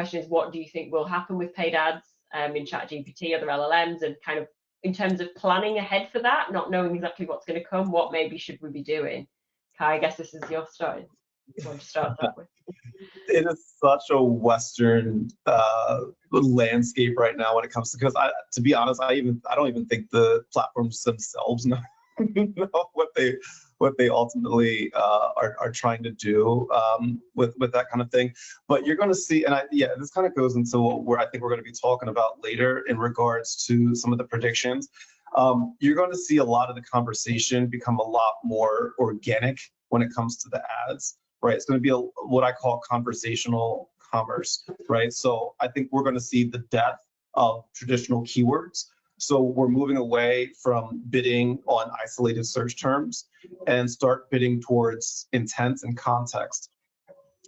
question is, what do you think will happen with paid ads in ChatGPT, other LLMs, and kind of in terms of planning ahead for that, not knowing exactly what's going to come, what maybe should we be doing? Kai, I guess this is your start. You want to start that with? It is such a Western landscape right now when it comes to, because to be honest, I don't even think the platforms themselves know what they ultimately are trying to do with that kind of thing. But you're going to see, and this kind of goes into where I think we're going to be talking about later in regards to some of the predictions. You're going to see a lot of the conversation become a lot more organic when it comes to the ads, right? It's going to be what I call conversational commerce, right? So I think we're going to see the death of traditional keywords. So we're moving away from bidding on isolated search terms and start bidding towards intent and context.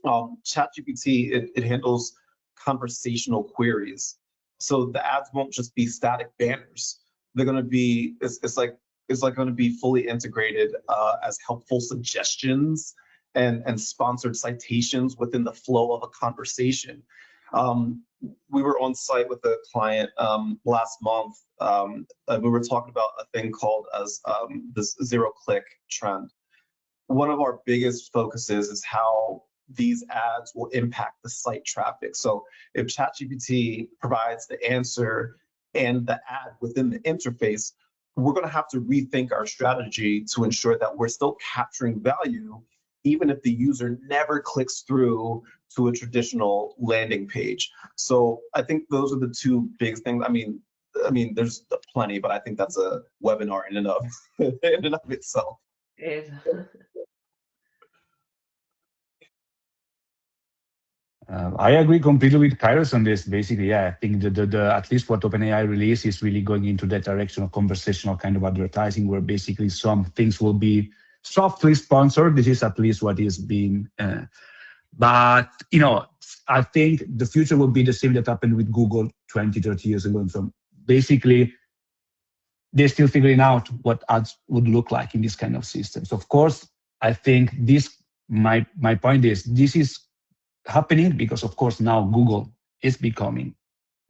ChatGPT, it handles conversational queries. So the ads won't just be static banners. They're going to be, it's like going to be fully integrated as helpful suggestions and sponsored citations within the flow of a conversation. We were on site with a client last month. We were talking about a thing called as this zero-click trend. One of our biggest focuses is how these ads will impact the site traffic. So if ChatGPT provides the answer and the ad within the interface, we're going to have to rethink our strategy to ensure that we're still capturing value, even if the user never clicks through to a traditional landing page. So I think those are the two big things. I mean, there's plenty, but I think that's a webinar in and of itself. It is. I agree completely with Kairos on this. Basically, yeah, I think the at least what OpenAI released is really going into that direction of conversational kind of advertising, where basically some things will be softly sponsored. This is at least what is being. But I think the future will be the same that happened with Google 20, 30 years ago. And so basically, they're still figuring out what ads would look like in this kind of systems. Of course, I think this. My point is this is happening because, of course, now Google is becoming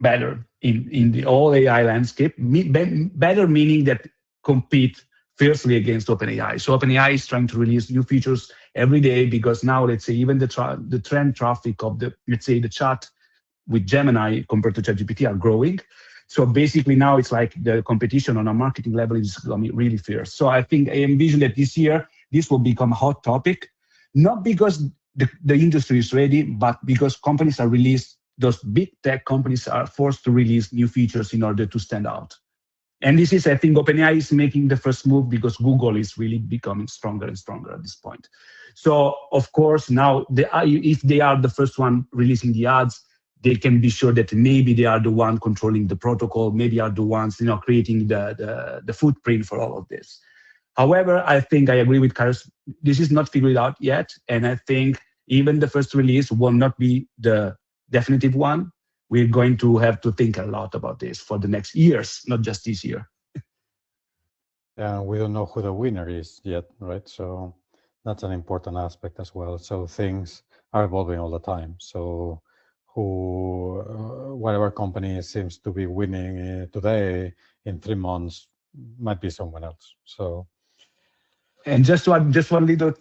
better in the whole AI landscape. Better meaning that compete fiercely against OpenAI. So OpenAI is trying to release new features every day because now, let's say, even the trend traffic of the chat with Gemini compared to ChatGPT are growing. So basically now it's like the competition on a marketing level is becoming really fierce. So I think I envision that this year this will become a hot topic, not because the industry is ready, but because companies are released, those big tech companies are forced to release new features in order to stand out. And this is, I think, OpenAI is making the first move because Google is really becoming stronger and stronger at this point. So, of course, now if they are the first one releasing the ads, they can be sure that maybe they are the one controlling the protocol, maybe are the ones creating the footprint for all of this. However, I think I agree with Kairos. This is not figured out yet, and I think even the first release will not be the definitive one. We're going to have to think a lot about this for the next years, not just this year. Yeah, we don't know who the winner is yet, right? So that's an important aspect as well. So things are evolving all the time. So whatever company seems to be winning today, in 3 months might be someone else. So, and just one little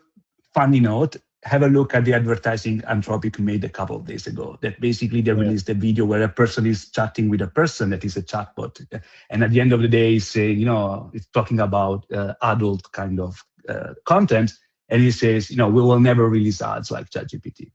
funny note. Have a look at the advertising Anthropic made a couple of days ago. That basically they released a video where a person is chatting with a person that is a chatbot, and at the end of the day, it's saying, it's talking about adult kind of content, and he says, we will never release ads like ChatGPT.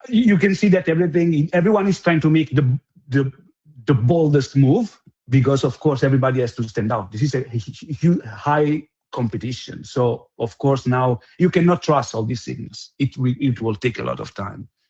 You can see that everyone is trying to make the boldest move because, of course, everybody has to stand out. This is a huge, high competition. So, of course, now you cannot trust all these signals. It will take a lot of time.